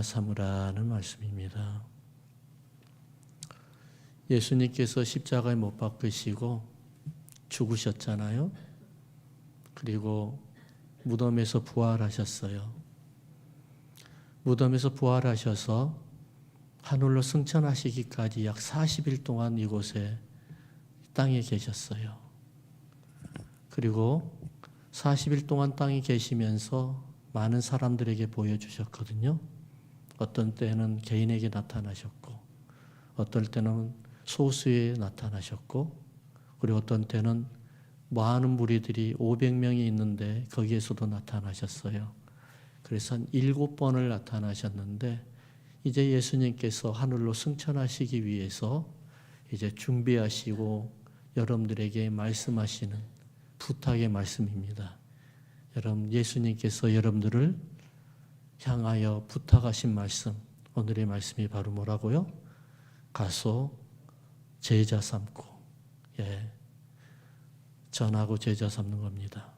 삼으라는 말씀입니다. 예수님께서 십자가에 못 박히시고 죽으셨잖아요. 그리고 무덤에서 부활하셨어요. 무덤에서 부활하셔서 하늘로 승천하시기까지 약 40일 동안 이곳에 땅에 계셨어요. 그리고 40일 동안 땅에 계시면서 많은 사람들에게 보여주셨거든요. 어떤 때는 개인에게 나타나셨고, 어떨 때는 소수에 나타나셨고, 그리고 어떤 때는 많은 무리들이 500명이 있는데 거기에서도 나타나셨어요. 그래서 한 7번을 나타나셨는데 이제 예수님께서 하늘로 승천하시기 위해서 이제 준비하시고 여러분들에게 말씀하시는 부탁의 말씀입니다. 여러분, 예수님께서 여러분들을 향하여 부탁하신 말씀, 오늘의 말씀이 바로 뭐라고요? 가서 제자 삼고, 전하고 제자 삼는 겁니다.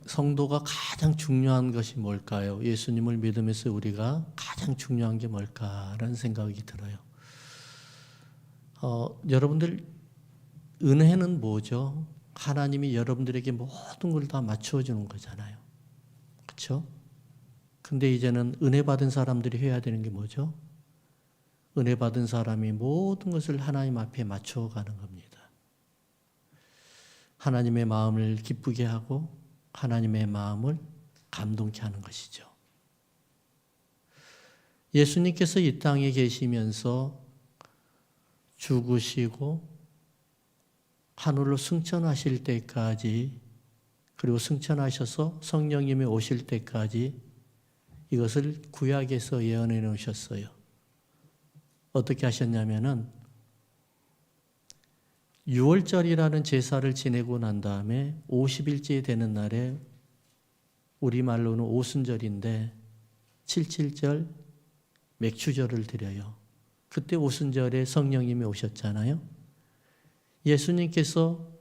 성도가 가장 중요한 것이 뭘까요? 예수님을 믿으면서 우리가 가장 중요한 게 뭘까라는 생각이 들어요. 여러분들 은혜는 뭐죠? 하나님이 여러분들에게 모든 걸 다 맞추어 주는 거잖아요. 그렇죠? 근데 이제는 은혜 받은 사람들이 해야 되는 게 뭐죠? 은혜 받은 사람이 모든 것을 하나님 앞에 맞추어 가는 겁니다. 하나님의 마음을 기쁘게 하고 하나님의 마음을 감동케 하는 것이죠. 예수님께서 이 땅에 계시면서 죽으시고 하늘로 승천하실 때까지, 그리고 승천하셔서 성령님이 오실 때까지 이것을 구약에서 예언해 놓으셨어요. 어떻게 하셨냐면은 6월절이라는 제사를 지내고 난 다음에 50일째 되는 날에, 우리말로는 오순절인데 77절 맥추절을 드려요. 그때 오순절에 성령님이 오셨잖아요. 예수님께서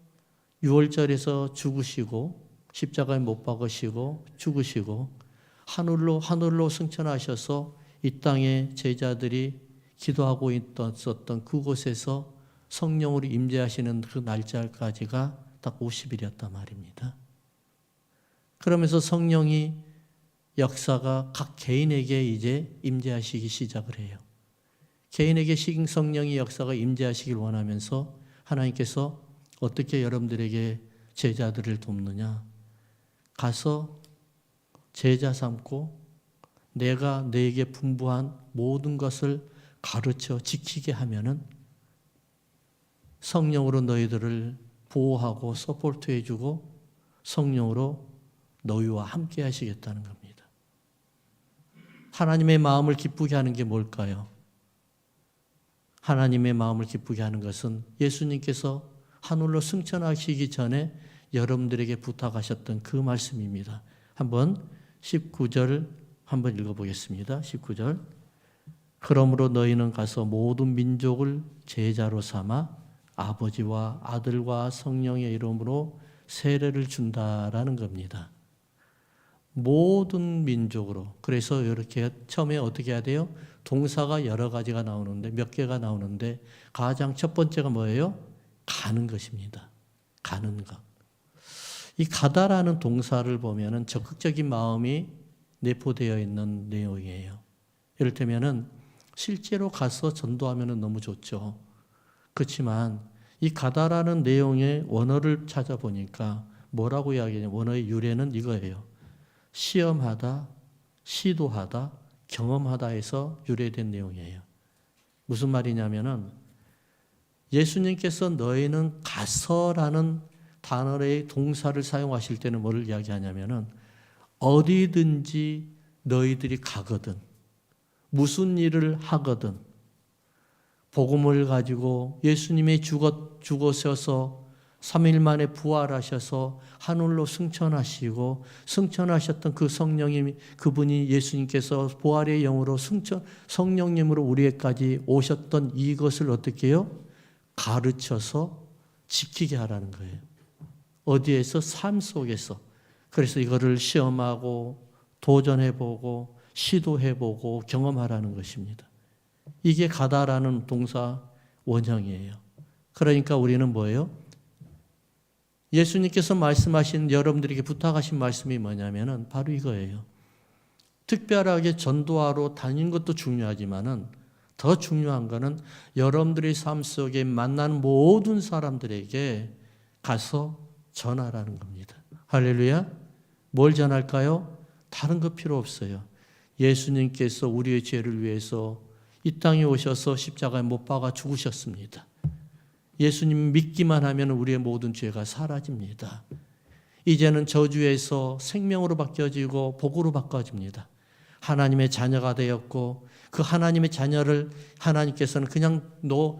6월절에서 죽으시고 십자가에 못 박으시고 죽으시고 하늘로 승천하셔서 이 땅에 제자들이 기도하고 있었던 그곳에서 성령으로 임재하시는 그 날짜까지가 딱 50일이었단 말입니다. 그러면서 성령이 역사가 각 개인에게 이제 임재하시기 시작을 해요. 개인에게 성령의 역사가 임재하시길 원하면서 하나님께서 어떻게 여러분들에게 제자들을 돕느냐? 가서 제자 삼고 내가 너에게 분부한 모든 것을 가르쳐 지키게 하면은 성령으로 너희들을 보호하고 서포트해주고 성령으로 너희와 함께 하시겠다는 겁니다. 하나님의 마음을 기쁘게 하는 게 뭘까요? 하나님의 마음을 기쁘게 하는 것은 예수님께서 하늘로 승천하시기 전에 여러분들에게 부탁하셨던 그 말씀입니다. 한번 19절 한번 읽어보겠습니다. 19절. 그러므로 너희는 가서 모든 민족을 제자로 삼아 아버지와 아들과 성령의 이름으로 세례를 준다라는 겁니다. 모든 민족으로. 그래서 이렇게 처음에 어떻게 해야 돼요? 동사가 여러 가지가 나오는데, 몇 개가 나오는데 가장 첫 번째가 뭐예요? 가는 것입니다. 가는 것. 이 가다라는 동사를 보면은 적극적인 마음이 내포되어 있는 내용이에요. 이를테면은 실제로 가서 전도하면은 너무 좋죠. 그렇지만 이 가다라는 내용의 원어를 찾아보니까 뭐라고 이야기하냐면 원어의 유래는 이거예요. 시험하다, 시도하다, 경험하다에서 유래된 내용이에요. 무슨 말이냐면은 예수님께서 너희는 가서라는 단어의 동사를 사용하실 때는 뭐를 이야기하냐면은 어디든지 너희들이 가거든, 무슨 일을 하거든, 복음을 가지고 예수님이 죽으셔서 3일 만에 부활하셔서 하늘로 승천하시고 승천하셨던 그 성령님이, 그분이 예수님께서 부활의 영으로 성령님으로 우리에까지 오셨던 이것을 어떻게 해요? 가르쳐서 지키게 하라는 거예요. 어디에서? 삶 속에서. 그래서 이거를 시험하고 도전해보고 시도해보고 경험하라는 것입니다. 이게 가다라는 동사 원형이에요. 그러니까 우리는 뭐예요? 예수님께서 말씀하신, 여러분들에게 부탁하신 말씀이 뭐냐면은 바로 이거예요. 특별하게 전도하러 다니는 것도 중요하지만은 더 중요한 거는 여러분들의 삶 속에 만나는 모든 사람들에게 가서 전하라는 겁니다. 할렐루야. 뭘 전할까요? 다른 거 필요 없어요. 예수님께서 우리의 죄를 위해서 이 땅에 오셔서 십자가에 못 박아 죽으셨습니다. 예수님 믿기만 하면 우리의 모든 죄가 사라집니다. 이제는 저주에서 생명으로 바뀌어지고 복으로 바꿔집니다. 하나님의 자녀가 되었고 그 하나님의 자녀를 하나님께서는 그냥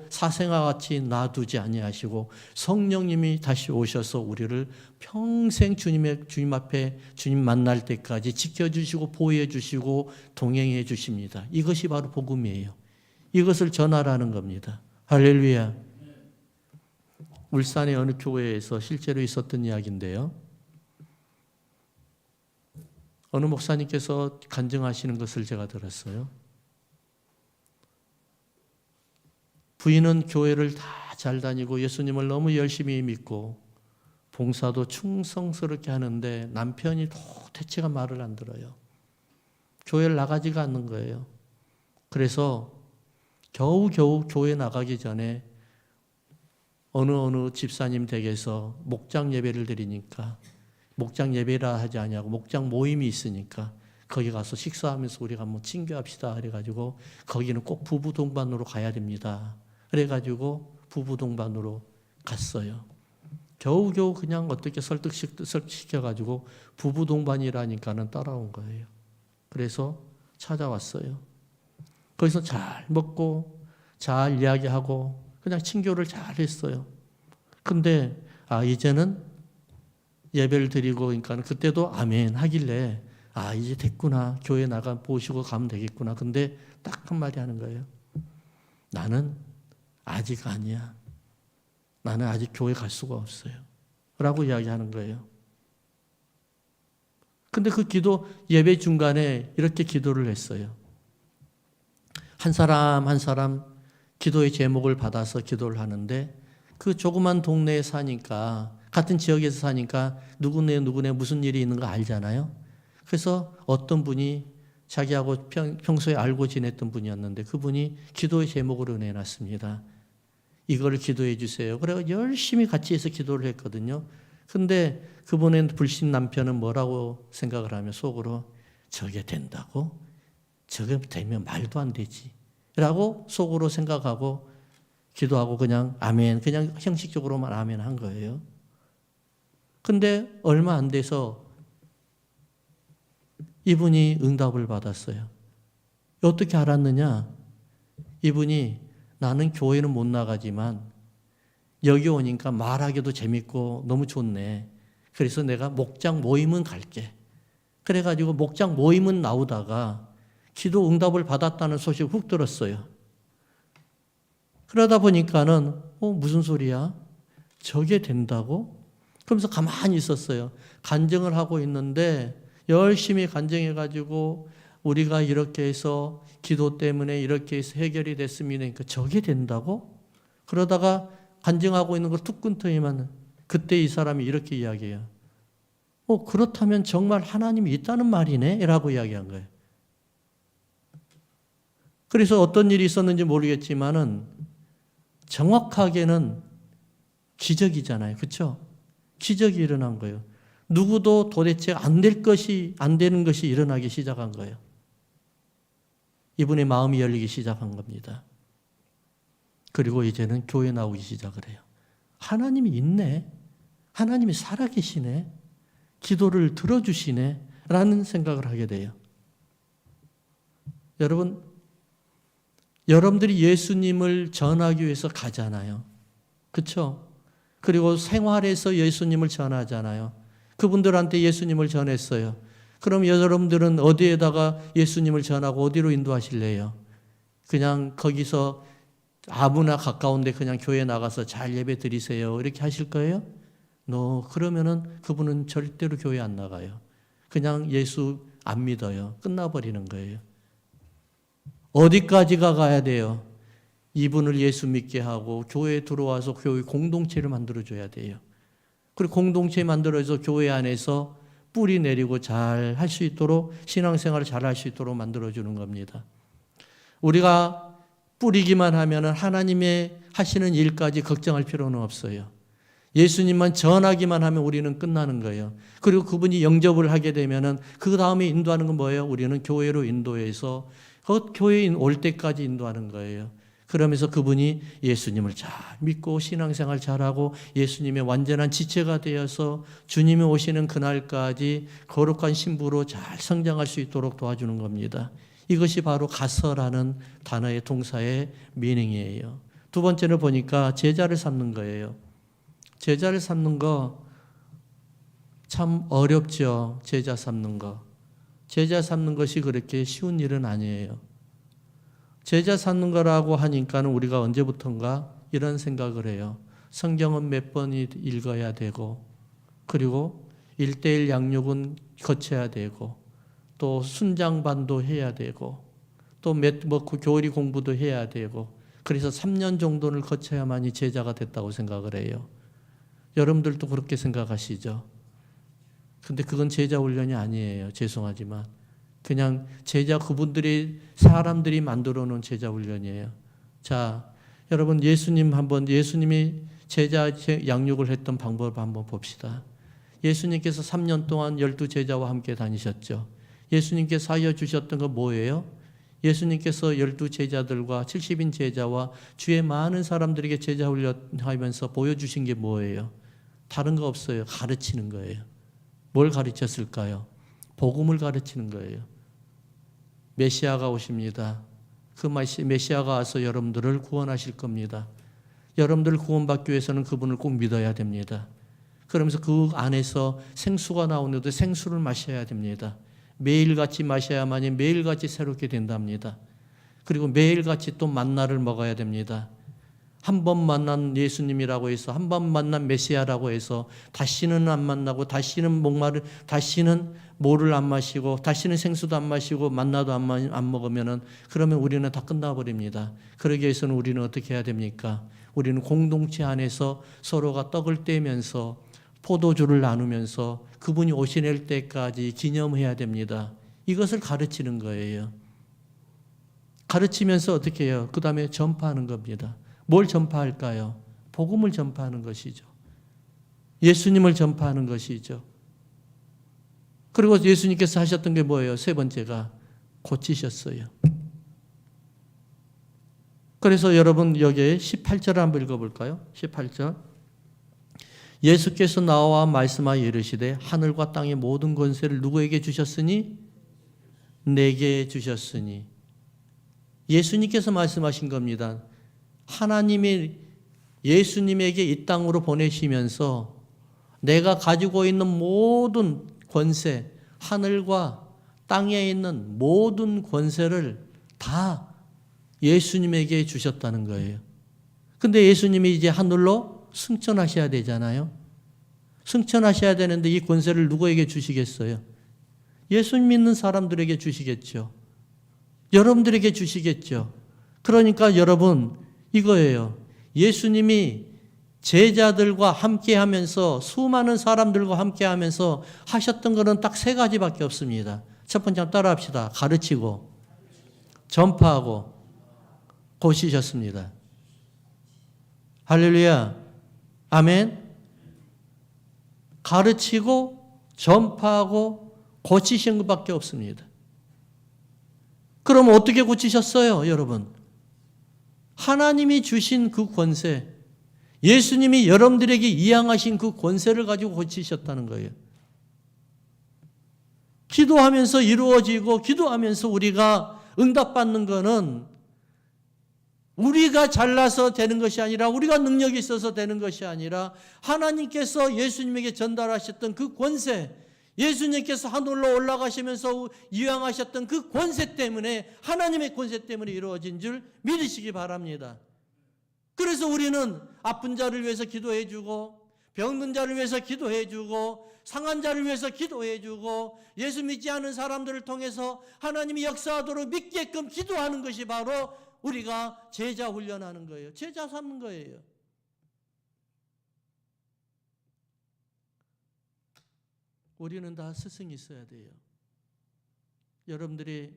사생아 같이 놔두지 아니하시고 성령님이 다시 오셔서 우리를 평생 주님 앞에 주님 만날 때까지 지켜주시고 보호해 주시고 동행해 주십니다. 이것이 바로 복음이에요. 이것을 전하라는 겁니다. 할렐루야. 울산의 어느 교회에서 실제로 있었던 이야기인데요. 어느 목사님께서 간증하시는 것을 제가 들었어요. 부인은 교회를 다 잘 다니고 예수님을 너무 열심히 믿고 봉사도 충성스럽게 하는데 남편이 도대체가 말을 안 들어요. 교회를 나가지가 않는 거예요. 그래서 겨우겨우 교회 나가기 전에 어느 집사님 댁에서 목장 예배를 드리니까 목장 예배라 하지 아니하고 목장 모임이 있으니까 거기 가서 식사하면서 우리가 한번 친교합시다 그래가지고 거기는 꼭 부부 동반으로 가야 됩니다. 그래가지고 부부 동반으로 갔어요. 겨우겨우 그냥 어떻게 설득시켜가지고 부부 동반이라니까는 따라온 거예요. 그래서 찾아왔어요. 거기서 잘 먹고 잘 이야기하고 그냥 친교를 잘 했어요. 근데 이제는 예배를 드리고 그러니까 그때도 아멘 하길래 이제 됐구나. 교회 나가 보시고 가면 되겠구나. 근데 딱 한마디 하는 거예요. 나는 아직 아니야. 나는 아직 교회 갈 수가 없어요. 라고 이야기하는 거예요. 근데 그 기도 예배 중간에 이렇게 기도를 했어요. 한 사람 한 사람 기도의 제목을 받아서 기도를 하는데 그 조그만 동네에 사니까 같은 지역에서 사니까 누구네 무슨 일이 있는 거 알잖아요. 그래서 어떤 분이 자기하고 평소에 알고 지냈던 분이었는데 그분이 기도의 제목으로 내놨습니다. 이거를 기도해 주세요. 그래서 열심히 같이 해서 기도를 했거든요. 근데 그분의 불신 남편은 뭐라고 생각을 하면 속으로 저게 된다고? 저게 되면 말도 안 되지. 라고 속으로 생각하고 기도하고 그냥 아멘, 그냥 형식적으로만 아멘 한 거예요. 근데 얼마 안 돼서 이분이 응답을 받았어요. 어떻게 알았느냐? 이분이 나는 교회는 못 나가지만 여기 오니까 말하기도 재밌고 너무 좋네. 그래서 내가 목장 모임은 갈게. 그래가지고 목장 모임은 나오다가 기도 응답을 받았다는 소식 훅 들었어요. 그러다 보니까는 무슨 소리야? 저게 된다고? 그러면서 가만히 있었어요. 간증을 하고 있는데 열심히 간증해가지고 우리가 이렇게 해서 기도 때문에 이렇게 해서 해결이 됐습니다. 그러니까 저게 된다고? 그러다가 간증하고 있는 걸 툭 끊더니만 그때 이 사람이 이렇게 이야기해요. 그렇다면 정말 하나님이 있다는 말이네? 라고 이야기한 거예요. 그래서 어떤 일이 있었는지 모르겠지만은 정확하게는 기적이잖아요. 그렇죠? 기적이 일어난 거예요. 누구도 도대체 안 되는 것이 일어나기 시작한 거예요. 이분의 마음이 열리기 시작한 겁니다. 그리고 이제는 교회 나오기 시작을 해요. 하나님이 있네. 하나님이 살아계시네. 기도를 들어주시네. 라는 생각을 하게 돼요. 여러분들이 예수님을 전하기 위해서 가잖아요. 그렇죠? 그리고 생활에서 예수님을 전하잖아요. 그분들한테 예수님을 전했어요. 그럼 여러분들은 어디에다가 예수님을 전하고 어디로 인도하실래요? 그냥 거기서 아무나 가까운데 그냥 교회 나가서 잘 예배 드리세요. 이렇게 하실 거예요? 그러면은 그분은 절대로 교회 안 나가요. 그냥 예수 안 믿어요. 끝나버리는 거예요. 어디까지가 가야 돼요? 이분을 예수 믿게 하고 교회에 들어와서 교회 공동체를 만들어줘야 돼요. 그리고 공동체 만들어서 교회 안에서 뿌리 내리고 잘 할 수 있도록 신앙생활을 잘 할 수 있도록 만들어주는 겁니다. 우리가 뿌리기만 하면 하나님의 하시는 일까지 걱정할 필요는 없어요. 예수님만 전하기만 하면 우리는 끝나는 거예요. 그리고 그분이 영접을 하게 되면은 그 다음에 인도하는 건 뭐예요? 우리는 교회로 인도해서 그 교회에 올 때까지 인도하는 거예요. 그러면서 그분이 예수님을 잘 믿고 신앙생활 잘하고 예수님의 완전한 지체가 되어서 주님이 오시는 그날까지 거룩한 신부로 잘 성장할 수 있도록 도와주는 겁니다. 이것이 바로 가서라는 단어의 동사의 미닝이에요. 두 번째는 보니까 제자를 삼는 거예요. 제자를 삼는 거 참 어렵죠. 제자 삼는 거. 제자 삼는 것이 그렇게 쉬운 일은 아니에요. 제자 삼는 거라고 하니까는 우리가 언제부턴가 이런 생각을 해요. 성경은 몇 번 읽어야 되고, 그리고 1:1 양육은 거쳐야 되고, 또 순장반도 해야 되고, 또 교리 공부도 해야 되고, 그래서 3년 정도를 거쳐야만이 제자가 됐다고 생각을 해요. 여러분들도 그렇게 생각하시죠? 근데 그건 제자 훈련이 아니에요. 죄송하지만. 그냥 그분들이 사람들이 만들어 놓은 제자 훈련이에요. 자, 여러분 예수님이 제자 양육을 했던 방법을 한번 봅시다. 예수님께서 3년 동안 12제자와 함께 다니셨죠. 예수님께서 하여 주셨던 건 뭐예요? 예수님께서 12제자들과 70인 제자와 주의 많은 사람들에게 제자 훈련하면서 보여주신 게 뭐예요? 다른 거 없어요. 가르치는 거예요. 뭘 가르쳤을까요? 복음을 가르치는 거예요. 메시아가 오십니다. 그 메시아가 와서 여러분들을 구원하실 겁니다. 여러분들을 구원받기 위해서는 그분을 꼭 믿어야 됩니다. 그러면서 그 안에서 생수가 나오는데 생수를 마셔야 됩니다. 매일같이 마셔야만이 매일같이 새롭게 된답니다. 그리고 매일같이 또 만나를 먹어야 됩니다. 한 번 만난 예수님이라고 해서 한 번 만난 메시아라고 해서 다시는 안 만나고 다시는 모를 안 마시고 다시는 생수도 안 마시고 만나도 안 먹으면은 그러면 우리는 다 끝나버립니다. 그러기 위해서는 우리는 어떻게 해야 됩니까? 우리는 공동체 안에서 서로가 떡을 떼면서 포도주를 나누면서 그분이 오실 때까지 기념해야 됩니다. 이것을 가르치는 거예요. 가르치면서 어떻게 해요? 그 다음에 전파하는 겁니다. 뭘 전파할까요? 복음을 전파하는 것이죠. 예수님을 전파하는 것이죠. 그리고 예수님께서 하셨던 게 뭐예요? 세 번째가 고치셨어요. 그래서 여러분 여기에 18절을 한번 읽어볼까요? 18절. 예수께서 나와 말씀하여 이르시되 하늘과 땅의 모든 권세를 누구에게 주셨으니? 내게 주셨으니. 예수님께서 말씀하신 겁니다. 하나님이 예수님에게 이 땅으로 보내시면서 내가 가지고 있는 모든 권세, 하늘과 땅에 있는 모든 권세를 다 예수님에게 주셨다는 거예요. 근데 예수님이 이제 하늘로 승천하셔야 되잖아요. 승천하셔야 되는데 이 권세를 누구에게 주시겠어요? 예수님 믿는 사람들에게 주시겠죠. 여러분들에게 주시겠죠. 그러니까 여러분 이거예요. 예수님이 제자들과 함께 하면서 수많은 사람들과 함께 하면서 하셨던 것은 딱 세 가지밖에 없습니다. 첫 번째 따라 합시다. 가르치고 전파하고 고치셨습니다. 할렐루야. 아멘. 가르치고 전파하고 고치신 것밖에 없습니다. 그럼 어떻게 고치셨어요, 여러분? 하나님이 주신 그 권세, 예수님이 여러분들에게 이양하신 그 권세를 가지고 고치셨다는 거예요. 기도하면서 이루어지고 기도하면서 우리가 응답받는 것은 우리가 잘나서 되는 것이 아니라 우리가 능력이 있어서 되는 것이 아니라 하나님께서 예수님에게 전달하셨던 그 권세, 예수님께서 하늘로 올라가시면서 이양하셨던 그 권세 때문에 하나님의 권세 때문에 이루어진 줄 믿으시기 바랍니다. 그래서 우리는 아픈 자를 위해서 기도해주고 병든 자를 위해서 기도해주고 상한 자를 위해서 기도해주고 예수 믿지 않은 사람들을 통해서 하나님이 역사하도록 믿게끔 기도하는 것이 바로 우리가 제자 훈련하는 거예요. 제자 삼는 거예요. 우리는 다 스승이 있어야 돼요. 여러분들이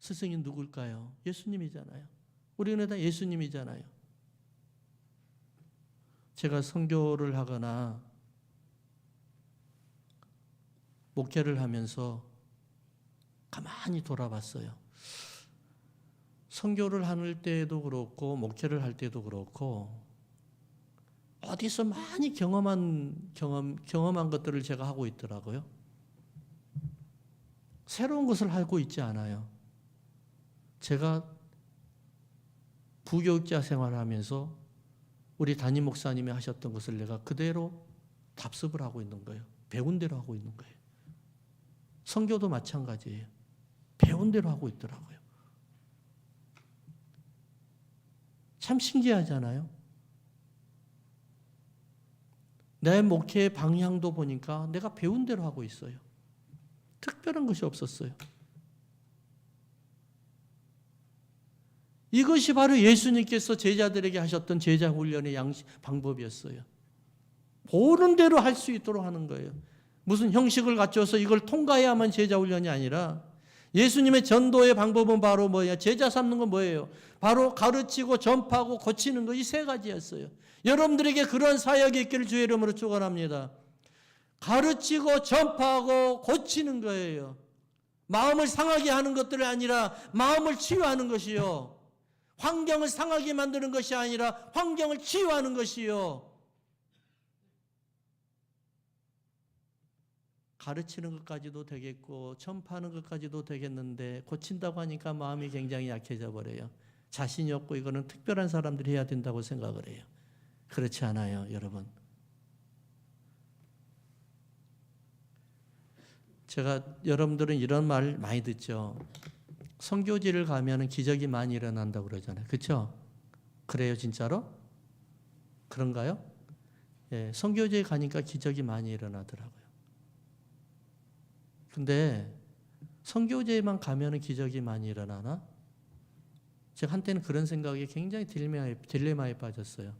스승이 누굴까요? 예수님이잖아요. 우리는 다 예수님이잖아요. 제가 선교를 하거나 목회를 하면서 가만히 돌아봤어요. 선교를 할 때도 그렇고 목회를 할 때도 그렇고 어디서 많이 경험한 것들을 제가 하고 있더라고요. 새로운 것을 하고 있지 않아요. 제가 부교육자 생활을 하면서 우리 담임 목사님이 하셨던 것을 내가 그대로 답습을 하고 있는 거예요. 배운 대로 하고 있는 거예요. 선교도 마찬가지예요. 배운 대로 하고 있더라고요. 참 신기하잖아요. 내 목회의 방향도 보니까 내가 배운 대로 하고 있어요. 특별한 것이 없었어요. 이것이 바로 예수님께서 제자들에게 하셨던 제자 훈련의 방법이었어요. 보는 대로 할 수 있도록 하는 거예요. 무슨 형식을 갖춰서 이걸 통과해야만 제자 훈련이 아니라 예수님의 전도의 방법은 바로 뭐예요? 제자 삼는 건 뭐예요? 바로 가르치고 전파하고 고치는 거 이 세 가지였어요. 여러분들에게 그런 사역이 있기를 주의 이름으로 축원합니다. 가르치고 전파하고 고치는 거예요. 마음을 상하게 하는 것들이 아니라 마음을 치유하는 것이요. 환경을 상하게 만드는 것이 아니라 환경을 치유하는 것이요. 가르치는 것까지도 되겠고 전파하는 것까지도 되겠는데 고친다고 하니까 마음이 굉장히 약해져 버려요. 자신이 없고 이거는 특별한 사람들이 해야 된다고 생각을 해요. 그렇지 않아요, 여러분. 제가 여러분들은 이런 말 많이 듣죠. 선교지를 가면 기적이 많이 일어난다고 그러잖아요. 그렇죠? 그래요, 진짜로? 그런가요? 예, 선교지에 가니까 기적이 많이 일어나더라고요. 근데 선교제에만 가면 기적이 많이 일어나나? 제가 한때는 그런 생각에 굉장히 딜레마에 빠졌어요.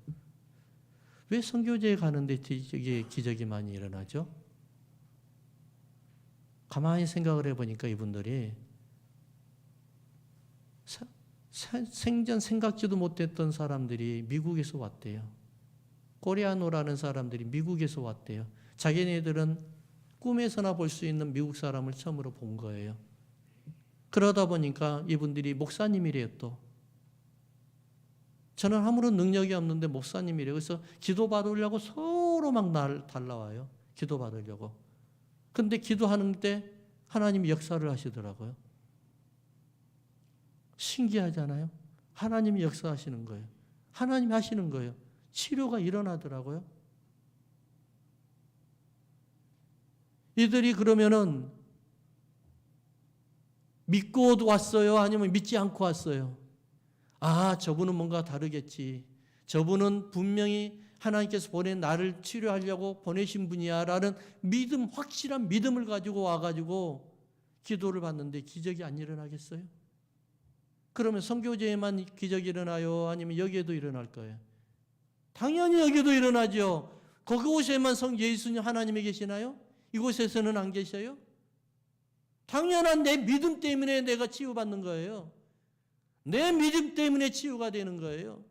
왜 선교제에 가는데 기적이 많이 일어나죠? 가만히 생각을 해보니까 이분들이 생전 생각지도 못했던 사람들이 미국에서 왔대요. 코리아노라는 사람들이 미국에서 왔대요. 자기네들은 꿈에서나 볼 수 있는 미국 사람을 처음으로 본 거예요. 그러다 보니까 이분들이 목사님이래요 또. 저는 아무런 능력이 없는데 목사님이래요. 그래서 기도받으려고 서로 막 달라와요. 기도받으려고. 근데 기도하는데 하나님이 역사를 하시더라고요. 신기하잖아요. 하나님이 역사하시는 거예요. 하나님이 하시는 거예요. 치료가 일어나더라고요. 이들이 그러면은 믿고 왔어요? 아니면 믿지 않고 왔어요? 아, 저분은 뭔가 다르겠지. 저분은 분명히 하나님께서 보낸 나를 치료하려고 보내신 분이야 라는 믿음, 확실한 믿음을 가지고 와가지고 기도를 받는데 기적이 안 일어나겠어요? 그러면 선교제에만 기적이 일어나요? 아니면 여기에도 일어날 거예요? 당연히 여기도 일어나죠. 그곳에만 예수님 하나님이 계시나요? 이곳에서는 안 계셔요? 당연한 내 믿음 때문에 내가 치유받는 거예요. 내 믿음 때문에 치유가 되는 거예요.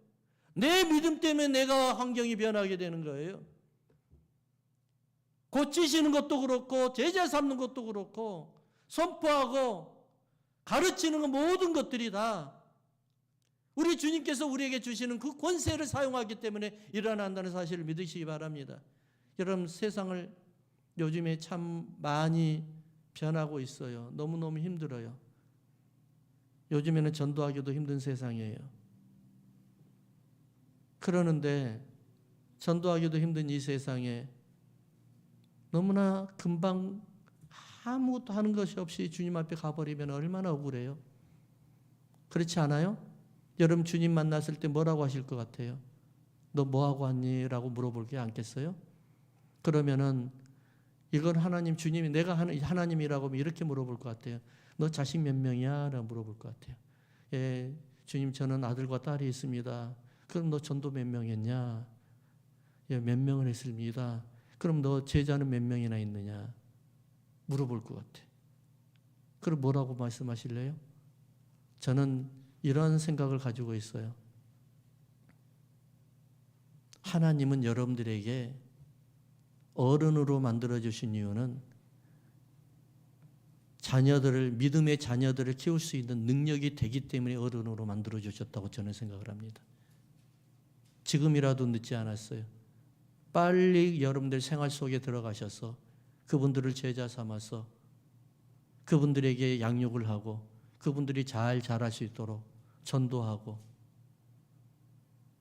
내 믿음 때문에 내가 환경이 변하게 되는 거예요. 고치시는 것도 그렇고 제자 삼는 것도 그렇고 선포하고 가르치는 것 모든 것들이 다 우리 주님께서 우리에게 주시는 그 권세를 사용하기 때문에 일어난다는 사실을 믿으시기 바랍니다. 여러분 세상을 요즘에 참 많이 변하고 있어요. 너무너무 힘들어요. 요즘에는 전도하기도 힘든 세상이에요. 그러는데 전도하기도 힘든 이 세상에 너무나 금방 아무것도 하는 것이 없이 주님 앞에 가버리면 얼마나 억울해요. 그렇지 않아요? 여러분 주님 만났을 때 뭐라고 하실 것 같아요? 너 뭐하고 왔니? 라고 물어볼 게 않겠어요? 그러면은 이건 하나님, 주님이 내가 하나님이라고 하면 이렇게 물어볼 것 같아요. 너 자식 몇 명이야? 라고 물어볼 것 같아요. 예, 주님 저는 아들과 딸이 있습니다. 그럼 너 전도 몇 명 했냐? 예, 몇 명을 했습니다. 그럼 너 제자는 몇 명이나 있느냐? 물어볼 것 같아. 그럼 뭐라고 말씀하실래요? 저는 이런 생각을 가지고 있어요. 하나님은 여러분들에게 어른으로 만들어주신 이유는 믿음의 자녀들을 키울 수 있는 능력이 되기 때문에 어른으로 만들어주셨다고 저는 생각을 합니다. 지금이라도 늦지 않았어요. 빨리 여러분들 생활 속에 들어가셔서 그분들을 제자 삼아서 그분들에게 양육을 하고 그분들이 잘 자랄 수 있도록 전도하고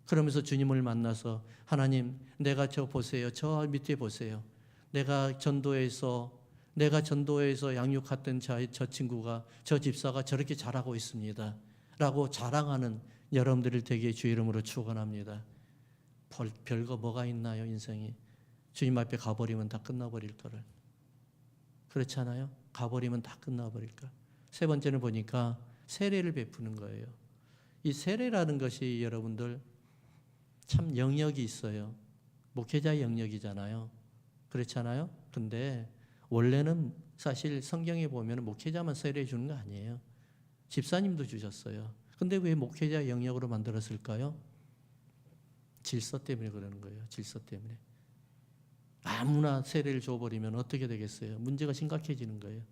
그러면서 주님을 만나서 하나님 내가 저 보세요. 저 밑에 보세요. 내가 전도해서 양육했던 저 친구가 저 집사가 저렇게 잘하고 있습니다. 라고 자랑하는 여러분들을 되게 주의 이름으로 축원합니다. 별거 뭐가 있나요 인생이. 주님 앞에 가버리면 다 끝나버릴 거를. 그렇지 않아요? 가버리면 다 끝나버릴 걸. 세 번째는 보니까 세례를 베푸는 거예요. 이 세례라는 것이 여러분들 참 영역이 있어요. 목회자 영역이잖아요. 그렇잖아요? 근데 원래는 사실 성경에 보면 목회자만 세례 주는 거 아니에요. 집사님도 주셨어요. 근데 왜 목회자 영역으로 만들었을까요? 질서 때문에 그러는 거예요. 질서 때문에. 아무나 세례를 줘버리면 어떻게 되겠어요? 문제가 심각해지는 거예요.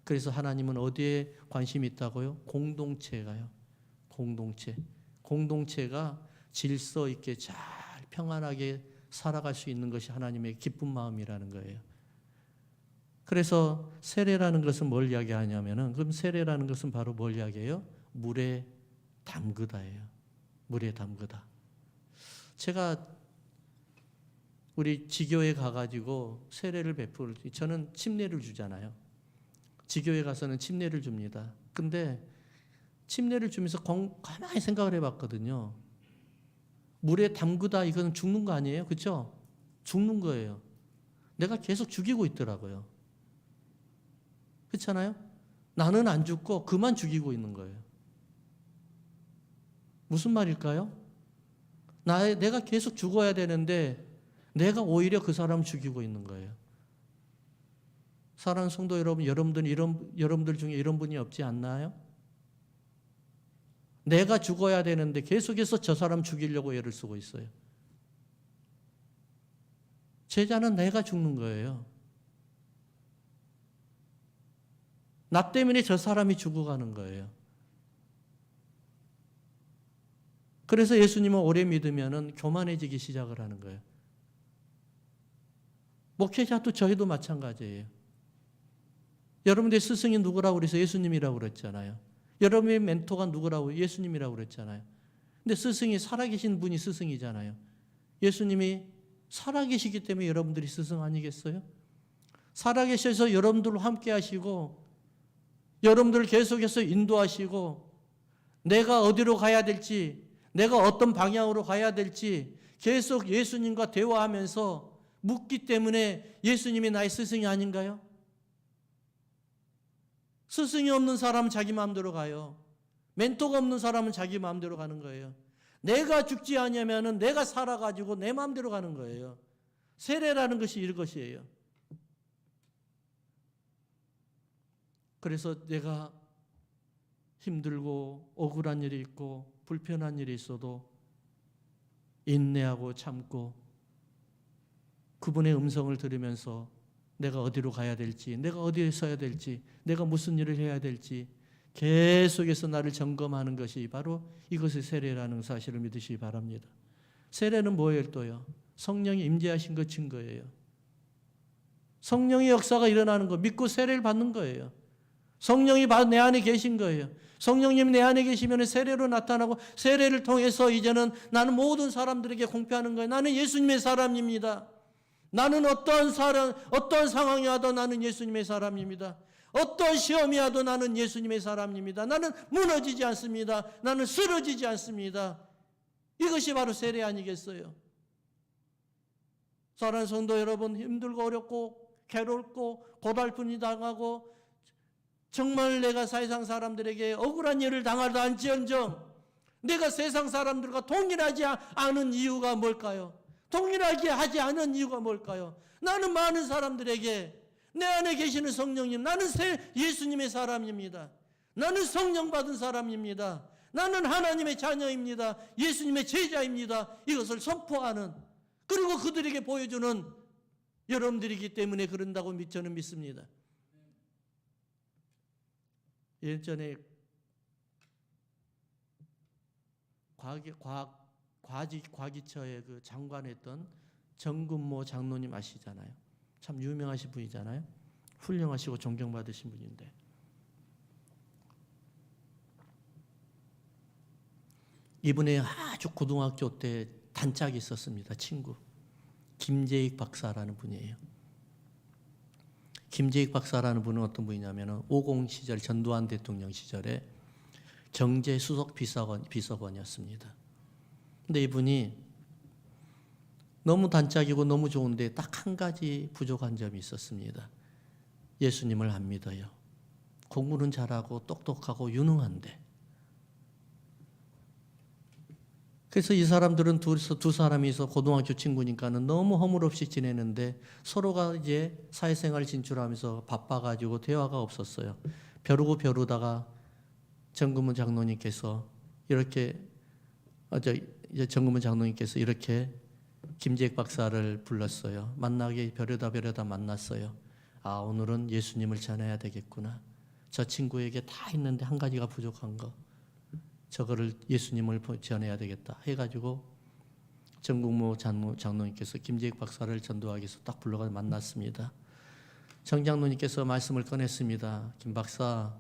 그래서 하나님은 어디에 관심이 있다고요? 공동체가요. 공동체가 질서 있게 잘 평안하게 살아갈 수 있는 것이 하나님의 기쁜 마음이라는 거예요. 그래서 세례라는 것은 뭘 이야기하냐면은 그럼 세례라는 것은 바로 뭘 이야기해요? 물에 담그다예요. 물에 담그다. 제가 우리 지교에 가가지고 세례를 베풀 때 저는 침례를 주잖아요. 지교에 가서는 침례를 줍니다. 근데 침례를 주면서 가만히 생각을 해봤거든요. 물에 담그다 이건 죽는 거 아니에요? 그렇죠? 죽는 거예요. 내가 계속 죽이고 있더라고요. 그렇잖아요? 나는 안 죽고 그만 죽이고 있는 거예요. 무슨 말일까요? 내가 계속 죽어야 되는데 내가 오히려 그 사람을 죽이고 있는 거예요. 사랑하는 성도 여러분, 여러분들 중에 이런 분이 없지 않나요? 내가 죽어야 되는데 계속해서 저 사람 죽이려고 애를 쓰고 있어요. 제자는 내가 죽는 거예요. 나 때문에 저 사람이 죽어가는 거예요. 그래서 예수님을 오래 믿으면 교만해지기 시작을 하는 거예요. 목회자도 저희도 마찬가지예요. 여러분들의 스승이 누구라고 그래서 예수님이라고 그랬잖아요. 여러분의 멘토가 누구라고 예수님이라고 그랬잖아요. 근데 스승이 살아계신 분이 스승이잖아요. 예수님이 살아계시기 때문에 여러분들이 스승 아니겠어요? 살아계셔서 여러분들과 함께 하시고 여러분들을 계속해서 인도하시고 내가 어디로 가야 될지 내가 어떤 방향으로 가야 될지 계속 예수님과 대화하면서 묻기 때문에 예수님이 나의 스승이 아닌가요? 스승이 없는 사람은 자기 마음대로 가요. 멘토가 없는 사람은 자기 마음대로 가는 거예요. 내가 죽지 않으면 내가 살아가지고 내 마음대로 가는 거예요. 세례라는 것이 이것이에요. 그래서 내가 힘들고 억울한 일이 있고 불편한 일이 있어도 인내하고 참고 그분의 음성을 들으면서 내가 어디로 가야 될지, 내가 어디에 서야 될지, 내가 무슨 일을 해야 될지 계속해서 나를 점검하는 것이 바로 이것이 세례라는 사실을 믿으시기 바랍니다. 세례는 뭐예요 또요? 성령이 임재하신 것 증거예요. 성령의 역사가 일어나는 거 믿고 세례를 받는 거예요. 성령이 내 안에 계신 거예요. 성령님이 내 안에 계시면 세례로 나타나고 세례를 통해서 이제는 나는 모든 사람들에게 공표하는 거예요. 나는 예수님의 사람입니다. 나는 어떤 상황이 와도 나는 예수님의 사람입니다. 어떤 시험이 와도 나는 예수님의 사람입니다. 나는 무너지지 않습니다. 나는 쓰러지지 않습니다. 이것이 바로 세례 아니겠어요? 사랑하는 성도 여러분, 힘들고 어렵고 괴롭고 고달픔이 당하고 정말 내가 세상 사람들에게 억울한 일을 당하다 할지언정 내가 세상 사람들과 동일하지 않은 이유가 뭘까요? 동일하게 하지 않은 이유가 뭘까요? 나는 많은 사람들에게 내 안에 계시는 성령님, 나는 예수님의 사람입니다. 나는 성령 받은 사람입니다. 나는 하나님의 자녀입니다. 예수님의 제자입니다. 이것을 선포하는, 그리고 그들에게 보여주는 여러분들이기 때문에 그런다고 저는 믿습니다. 예전에 과기처의 그 장관했던 정근모 장로님 아시잖아요. 참 유명하신 분이잖아요. 훌륭하시고 존경받으신 분인데 이분의 아주 고등학교 때 단짝이 있었습니다. 친구. 김재익 박사라는 분이에요. 김재익 박사라는 분은 어떤 분이냐면 50 시절 전두환 대통령 시절에 경제수석 비서관이었습니다. 근데 이분이 너무 단짝이고 너무 좋은데 딱 한 가지 부족한 점이 있었습니다. 예수님을 안 믿어요. 공부는 잘하고 똑똑하고 유능한데. 그래서 이 사람들은 두 사람이서 고등학교 친구니까는 너무 허물없이 지내는데 서로가 이제 사회생활 진출하면서 바빠가지고 대화가 없었어요. 벼르다가 정근무 장로님께서 이렇게 정근무 장로님께서 이렇게 김재익 박사를 불렀어요. 만나게 벼르다 만났어요. 아, 오늘은 예수님을 전해야 되겠구나. 저 친구에게 다 있는데 한 가지가 부족한 거. 저거를 예수님을 전해야 되겠다 해가지고 정근무 장로님께서 김재익 박사를 전도하기 위해서 딱 불러가 만났습니다. 정 장로님께서 말씀을 꺼냈습니다. 김 박사,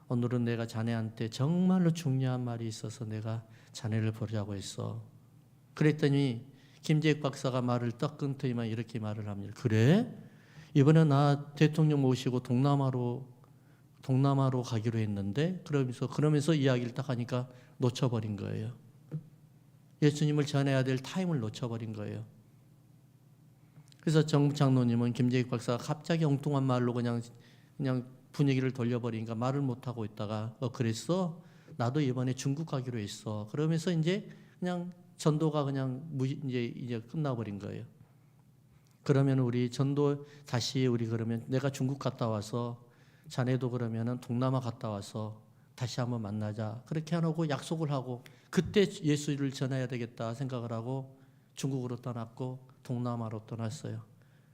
오늘은 내가 자네한테 정말로 중요한 말이 있어서 내가 자네를 보려고 했어. 그랬더니 김재익 박사가 말을 떡 끊더니만 이렇게 말을 합니다. 그래? 이번에 나 대통령 모시고 동남아로 가기로 했는데 그러면서 이야기를 딱 하니까 놓쳐버린 거예요. 예수님을 전해야 될 타임을 놓쳐버린 거예요. 그래서 정 장로님은 김재익 박사가 갑자기 엉뚱한 말로 그냥 분위기를 돌려버리니까 말을 못하고 있다가 그랬어? 나도 이번에 중국 가기로 했어. 그러면서 이제 그냥 전도가 그냥 이제 끝나버린 거예요. 그러면 우리 전도 다시 그러면 내가 중국 갔다 와서 자네도 그러면은 동남아 갔다 와서 다시 한번 만나자. 그렇게 하고 약속을 하고 그때 예수를 전해야 되겠다 생각을 하고 중국으로 떠났고 동남아로 떠났어요.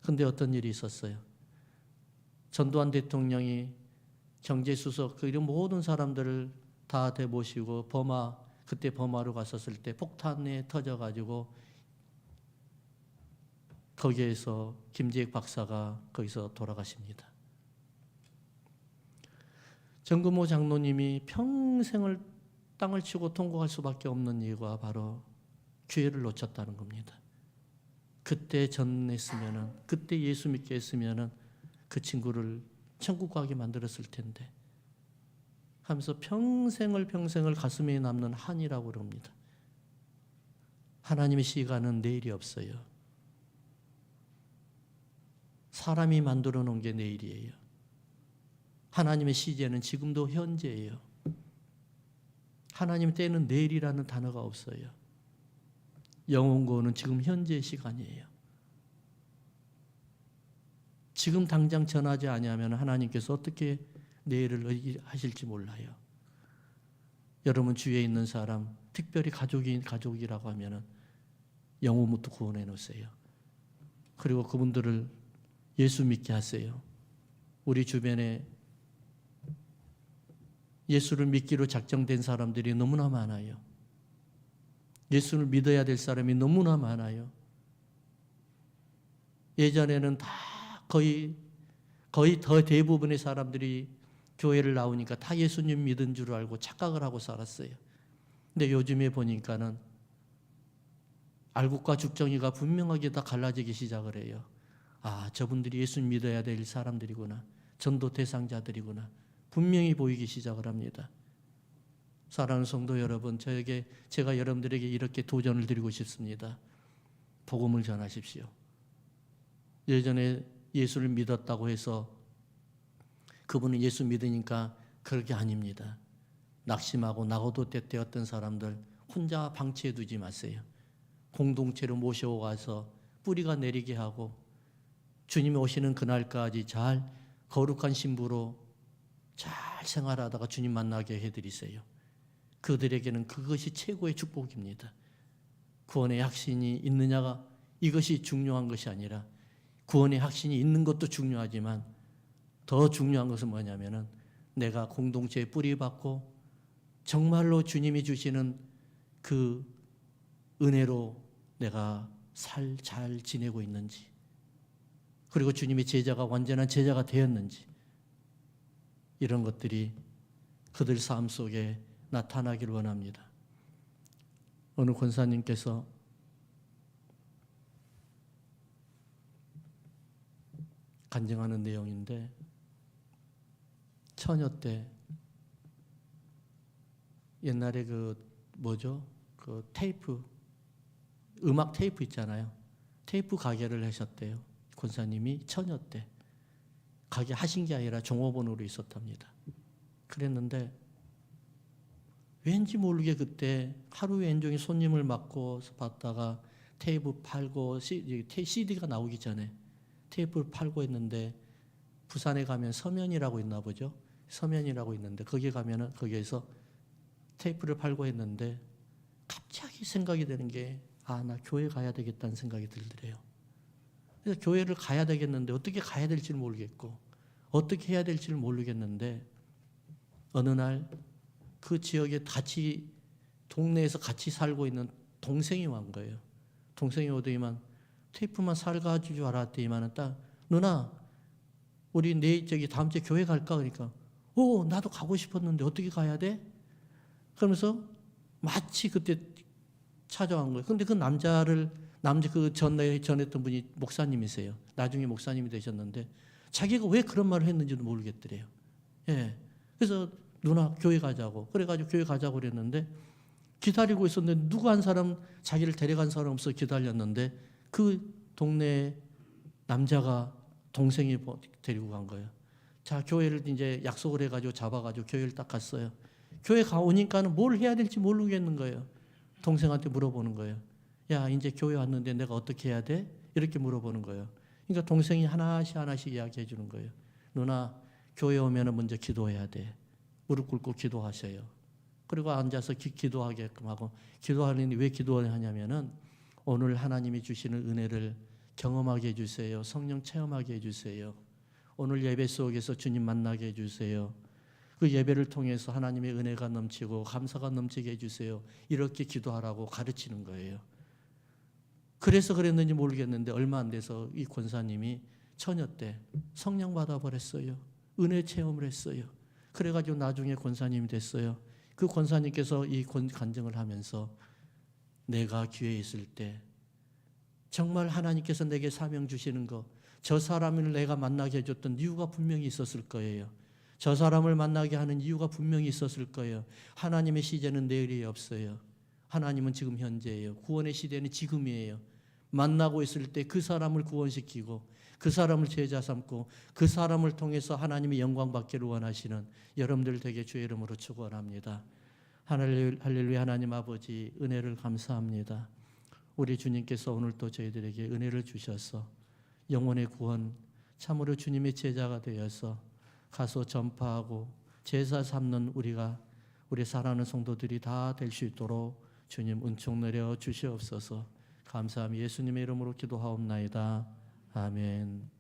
근데 어떤 일이 있었어요? 전두환 대통령이 경제수석 이런 모든 사람들을 다 모시고 그때 버마로 갔었을 때 폭탄에 터져가지고 거기에서 김재익 박사가 거기서 돌아가십니다. 정근모 장로님이 평생을 땅을 치고 통곡할 수밖에 없는 이유가 바로 기회를 놓쳤다는 겁니다. 그때 전했으면은, 그때 예수 믿게 했으면은 그 친구를 천국 가게 만들었을 텐데 하면서 평생을 가슴에 남는 한이라고 그럽니다. 하나님의 시간은 내일이 없어요. 사람이 만들어 놓은 게 내일이에요. 하나님의 시제는 지금도 현재예요. 하나님 때는 내일이라는 단어가 없어요. 영원고는 지금 현재의 시간이에요. 지금 당장 전하지 아니하면 하나님께서 어떻게 내일을 하실지 몰라요. 여러분 주위에 있는 사람, 특별히 가족이라고 하면 영혼부터 구원해 놓으세요. 그리고 그분들을 예수 믿게 하세요. 우리 주변에 예수를 믿기로 작정된 사람들이 너무나 많아요. 예수를 믿어야 될 사람이 너무나 많아요. 예전에는 다 거의 더 대부분의 사람들이 교회를 나오니까 다 예수님 믿은 줄 알고 착각을 하고 살았어요. 근데 요즘에 보니까는 알곡과 죽정이가 분명하게 다 갈라지기 시작을 해요. 아, 저분들이 예수 믿어야 될 사람들이구나. 전도 대상자들이구나. 분명히 보이기 시작을 합니다. 사랑하는 성도 여러분, 제가 여러분들에게 이렇게 도전을 드리고 싶습니다. 복음을 전하십시오. 예전에 예수를 믿었다고 해서 그분은 예수 믿으니까 그렇게 아닙니다. 낙심하고 낙오도 때때었던 사람들 혼자 방치해 두지 마세요. 공동체로 모셔 가서 뿌리가 내리게 하고 주님이 오시는 그날까지 잘 거룩한 신부로 잘 생활하다가 주님 만나게 해드리세요. 그들에게는 그것이 최고의 축복입니다. 구원의 확신이 있느냐가 이것이 중요한 것이 아니라 구원의 확신이 있는 것도 중요하지만 더 중요한 것은 뭐냐면은 내가 공동체에 뿌리박고 정말로 주님이 주시는 그 은혜로 내가 잘 지내고 있는지, 그리고 주님의 제자가 완전한 제자가 되었는지, 이런 것들이 그들 삶 속에 나타나기를 원합니다. 어느 권사님께서 간증하는 내용인데, 처녀 때 옛날에 그 테이프, 음악 테이프 있잖아요. 테이프 가게를 하셨대요. 권사님이 처녀 때. 가게 하신 게 아니라 종업원으로 있었답니다. 그랬는데 왠지 모르게 그때 하루에 온종일 손님을 맡고 받다가 테이프 팔고 CD가 나오기 전에 테이프를 팔고 했는데, 부산에 가면 서면이라고 있나 보죠. 서면이라고 있는데 거기 가면은 거기에서 테이프를 팔고 했는데 갑자기 생각이 드는 게 나 교회 가야 되겠다는 생각이 들더래요. 그래서 교회를 가야 되겠는데 어떻게 가야 될지를 모르겠고 어떻게 해야 될지를 모르겠는데, 어느 날 그 지역에 동네에서 같이 살고 있는 동생이 온 거예요. 동생이 오더니만 테이프만 사가줄 줄 알았더니만 딱, 누나 우리 다음 주에 교회 갈까? 그러니까 나도 가고 싶었는데 어떻게 가야 돼? 그러면서 마치 그때 찾아온 거예요. 근데 그 전했던 분이 목사님이세요. 나중에 목사님이 되셨는데 자기가 왜 그런 말을 했는지도 모르겠더래요. 예. 그래서 누나 교회 가자고. 그래가지고 교회 가자고 그랬는데 기다리고 있었는데 누구 한 사람, 자기를 데려간 사람 없어 기다렸는데 그 동네 남자가 동생이 데리고 간 거예요. 자, 교회를 이제 약속을 해가지고 잡아가지고 교회를 딱 갔어요. 교회 가오니까는 뭘 해야 될지 모르겠는 거예요. 동생한테 물어보는 거예요. 야, 이제 교회 왔는데 내가 어떻게 해야 돼? 이렇게 물어보는 거예요. 그러니까 동생이 하나씩 이야기해 주는 거예요. 누나, 교회 오면 먼저 기도해야 돼. 무릎 꿇고 기도하셔요. 그리고 앉아서 기도하게끔 하고, 기도하는데 왜 기도하냐면은 오늘 하나님이 주시는 은혜를 경험하게 해주세요. 성령 체험하게 해주세요. 오늘 예배 속에서 주님 만나게 해주세요. 그 예배를 통해서 하나님의 은혜가 넘치고 감사가 넘치게 해주세요. 이렇게 기도하라고 가르치는 거예요. 그래서 그랬는지 모르겠는데 얼마 안 돼서 이 권사님이 처녀 때 성령 받아버렸어요. 은혜 체험을 했어요. 그래가지고 나중에 권사님이 됐어요. 그 권사님께서 이 간증을 하면서 내가 기회에 있을 때 정말 하나님께서 내게 사명 주시는 거, 저 사람을 내가 만나게 해줬던 이유가 분명히 있었을 거예요. 저 사람을 만나게 하는 이유가 분명히 있었을 거예요. 하나님의 시제는 내일이 없어요. 하나님은 지금 현재예요. 구원의 시대는 지금이에요. 만나고 있을 때 그 사람을 구원시키고 그 사람을 제자 삼고 그 사람을 통해서 하나님의 영광 받기를 원하시는 여러분들 되게 주의 이름으로 축원합니다. 할렐루야. 하나님 아버지 은혜를 감사합니다. 우리 주님께서 오늘 또 저희들에게 은혜를 주셔서 영혼의 구원, 참으로 주님의 제자가 되어서 가서 전파하고 제사 삼는 우리 사랑하는 성도들이 다 될 수 있도록 주님 은총 내려 주시옵소서. 감사함이 예수님의 이름으로 기도하옵나이다. 아멘.